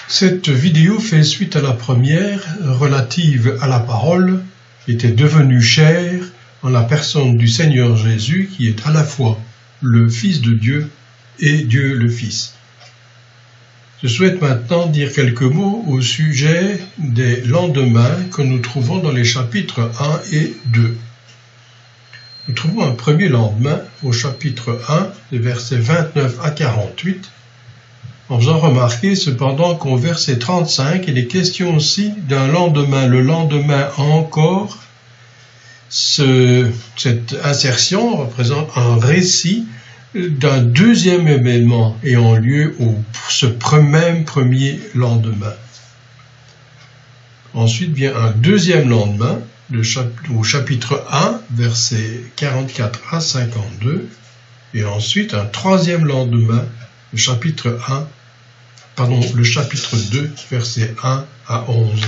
Cette vidéo fait suite à la première relative à la parole qui était devenue chair en la personne du Seigneur Jésus qui est à la fois le Fils de Dieu et Dieu le Fils. Je souhaite maintenant dire quelques mots au sujet des lendemains que nous trouvons dans les chapitres 1 et 2. Nous trouvons un premier lendemain au chapitre 1, des versets 29 à 48, en faisant remarquer cependant qu'au verset 35, il est question aussi d'un lendemain, le lendemain encore. Cette insertion représente un récit d'un deuxième événement ayant lieu ce même premier lendemain. Ensuite vient un deuxième lendemain, au chapitre 1, versets 44 à 52, et ensuite un troisième lendemain, le chapitre 2, versets 1 à 11.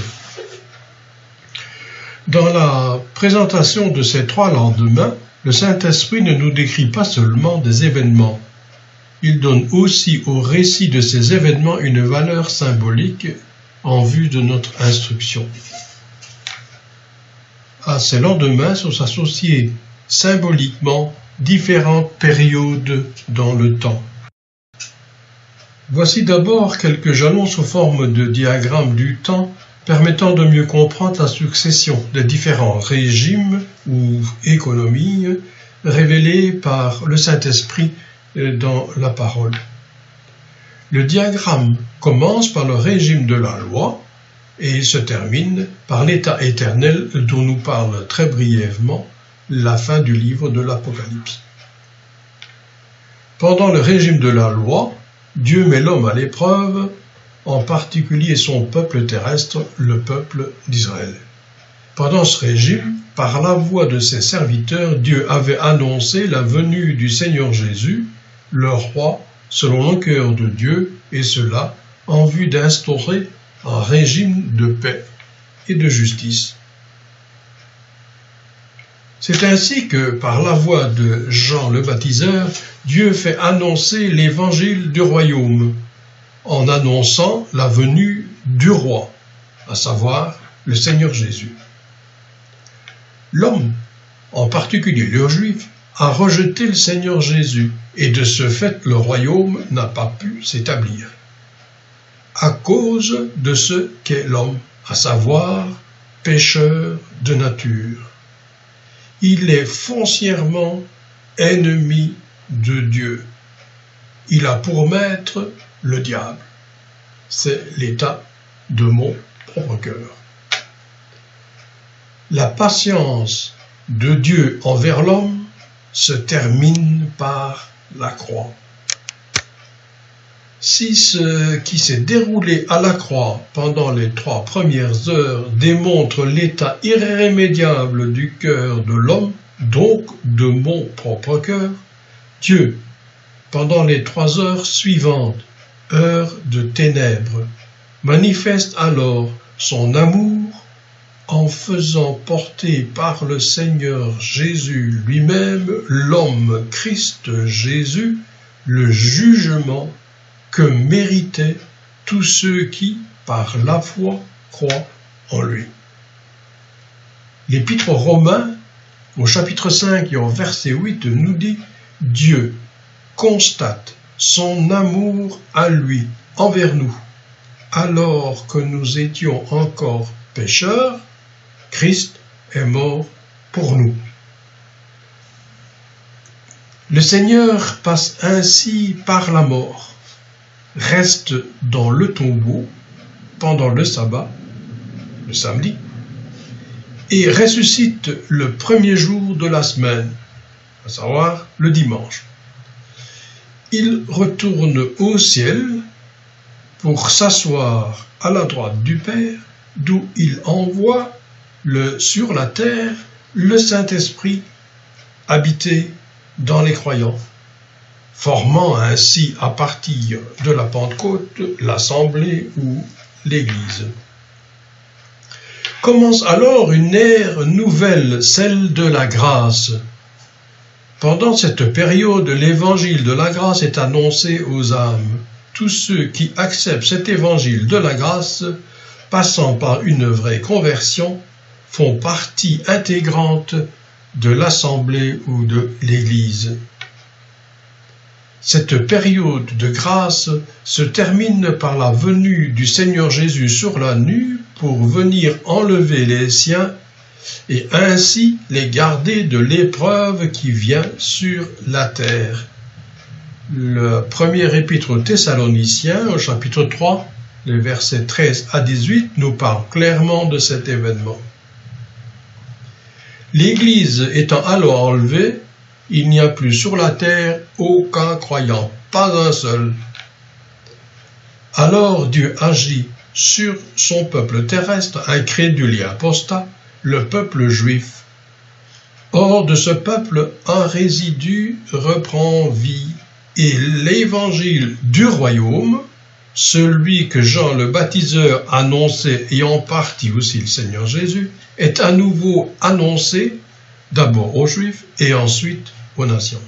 Dans la présentation de ces trois lendemains, le Saint-Esprit ne nous décrit pas seulement des événements. Il donne aussi au récit de ces événements une valeur symbolique en vue de notre instruction. À ces lendemains sont associées symboliquement différentes périodes dans le temps. Voici d'abord quelques jalons sous forme de diagramme du temps permettant de mieux comprendre la succession des différents régimes ou économies révélées par le Saint-Esprit dans la parole. Le diagramme commence par le régime de la loi et il se termine par l'état éternel dont nous parle très brièvement la fin du livre de l'Apocalypse. Pendant le régime de la loi, Dieu met l'homme à l'épreuve, en particulier son peuple terrestre, le peuple d'Israël. Pendant ce régime, par la voix de ses serviteurs, Dieu avait annoncé la venue du Seigneur Jésus, le roi, selon le cœur de Dieu, et cela en vue d'instaurer un régime de paix et de justice. C'est ainsi que, par la voix de Jean le Baptiseur, Dieu fait annoncer l'évangile du royaume, en annonçant la venue du roi, à savoir le Seigneur Jésus. L'homme, en particulier le juif, a rejeté le Seigneur Jésus, et de ce fait le royaume n'a pas pu s'établir. À cause de ce qu'est l'homme, à savoir pécheur de nature. Il est foncièrement ennemi de Dieu. Il a pour maître le diable. C'est l'état de mon propre cœur. La patience de Dieu envers l'homme se termine par la croix. Si ce qui s'est déroulé à la croix pendant les 3 premières heures démontre l'état irrémédiable du cœur de l'homme, donc de mon propre cœur, Dieu, pendant les 3 heures suivantes, heures de ténèbres, manifeste alors son amour en faisant porter par le Seigneur Jésus lui-même, l'homme Christ Jésus, le jugement que méritaient tous ceux qui, par la foi, croient en lui. L'Épître aux Romains, au chapitre 5 et au verset 8, nous dit « Dieu constate son amour à lui, envers nous, alors que nous étions encore pécheurs, Christ est mort pour nous. » Le Seigneur passe ainsi par la mort, reste dans le tombeau pendant le sabbat, le samedi, et ressuscite le premier jour de la semaine, à savoir le dimanche. Il retourne au ciel pour s'asseoir à la droite du Père, d'où il envoie sur la terre le Saint-Esprit habité dans les croyants, formant ainsi à partir de la Pentecôte l'Assemblée ou l'Église. Commence alors une ère nouvelle, celle de la grâce. Pendant cette période, l'évangile de la grâce est annoncé aux âmes. tous ceux qui acceptent cet évangile de la grâce, passant par une vraie conversion, font partie intégrante de l'assemblée ou de l'Église. Cette période de grâce se termine par la venue du Seigneur Jésus sur la nue pour venir enlever les siens et ainsi les garder de l'épreuve qui vient sur la terre. Le premier épître aux Thessaloniciens, au chapitre 3, les versets 13 à 18, nous parle clairement de cet événement. L'Église étant alors enlevée, il n'y a plus sur la terre aucun croyant, pas un seul. Alors Dieu agit sur son peuple terrestre, incrédule et apostat, le peuple juif. Or de ce peuple, un résidu reprend vie, et l'évangile du royaume, celui que Jean le baptiseur annonçait et en partie aussi le Seigneur Jésus, est à nouveau annoncé d'abord aux Juifs et ensuite aux nations.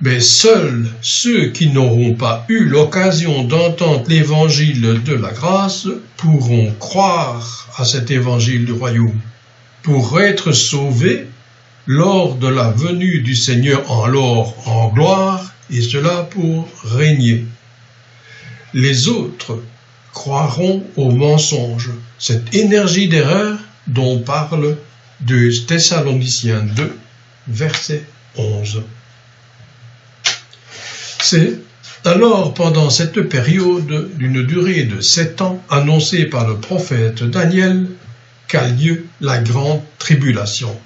Mais seuls ceux qui n'auront pas eu l'occasion d'entendre l'évangile de la grâce pourront croire à cet évangile du royaume pour être sauvés lors de la venue du Seigneur en gloire, et cela pour régner. Les autres croiront au mensonge, cette énergie d'erreur dont parle 2 Thessaloniciens 2, verset 11. C'est alors pendant cette période d'une durée de 7 ans annoncée par le prophète Daniel qu'a lieu la grande tribulation.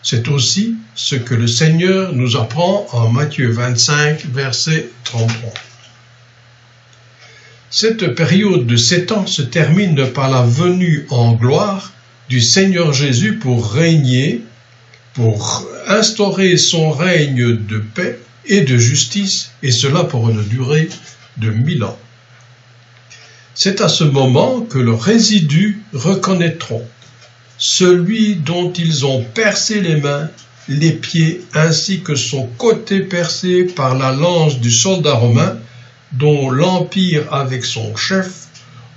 C'est aussi ce que le Seigneur nous apprend en Matthieu 25, verset 33. Cette période de 7 ans se termine par la venue en gloire du Seigneur Jésus pour régner, pour instaurer son règne de paix et de justice, et cela pour une durée de 1000 ans. C'est à ce moment que le résidu reconnaîtront celui dont ils ont percé les mains, les pieds, ainsi que son côté percé par la lance du soldat romain, dont l'Empire avec son chef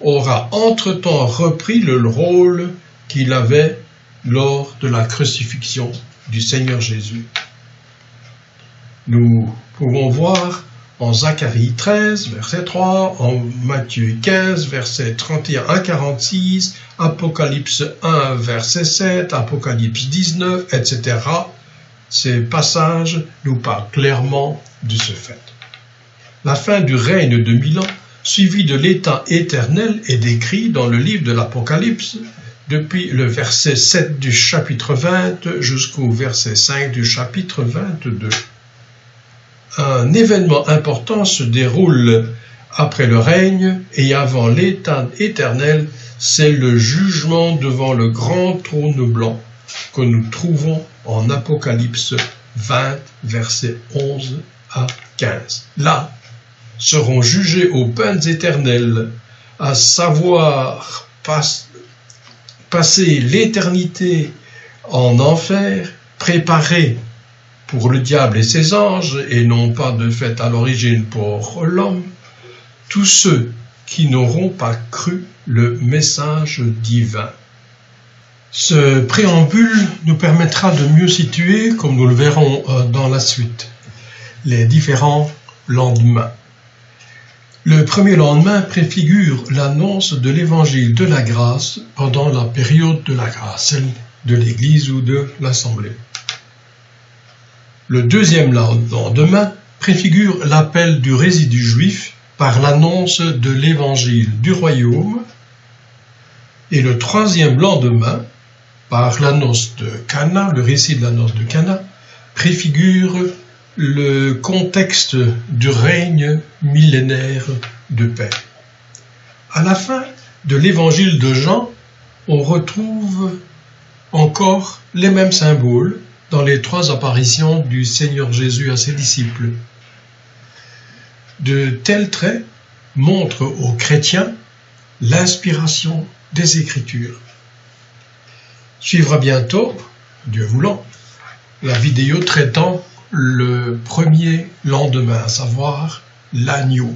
aura entre-temps repris le rôle qu'il avait lors de la crucifixion du Seigneur Jésus. Nous pouvons voir en Zacharie 13, verset 3, en Matthieu 15, verset 31 à 46, Apocalypse 1, verset 7, Apocalypse 19, etc. Ces passages nous parlent clairement de ce fait. La fin du règne de 1000 ans, suivi de l'état éternel, est décrit dans le livre de l'Apocalypse, depuis le verset 7 du chapitre 20 jusqu'au verset 5 du chapitre 22. Un événement important se déroule après le règne et avant l'état éternel, c'est le jugement devant le grand trône blanc que nous trouvons en Apocalypse 20, versets 11 à 15. Là seront jugés aux peines éternelles, à savoir passer l'éternité en enfer, préparé pour le diable et ses anges, et non pas de fait à l'origine pour l'homme, tous ceux qui n'auront pas cru le message divin. Ce préambule nous permettra de mieux situer, comme nous le verrons dans la suite, les différents lendemains. Le premier lendemain préfigure l'annonce de l'évangile de la grâce pendant la période de la grâce, celle de l'Église ou de l'Assemblée. Le deuxième lendemain préfigure l'appel du résidu juif par l'annonce de l'évangile du royaume, et le troisième lendemain, par l'annonce de Cana, le récit de l'annonce de Cana, préfigure le contexte du règne millénaire de paix. À la fin de l'évangile de Jean, on retrouve encore les mêmes symboles dans les 3 apparitions du Seigneur Jésus à ses disciples. De tels traits montrent aux chrétiens l'inspiration des Écritures. Suivra bientôt, Dieu voulant, la vidéo traitant le premier lendemain, à savoir l'agneau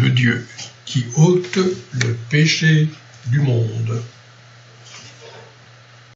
de Dieu qui ôte le péché du monde.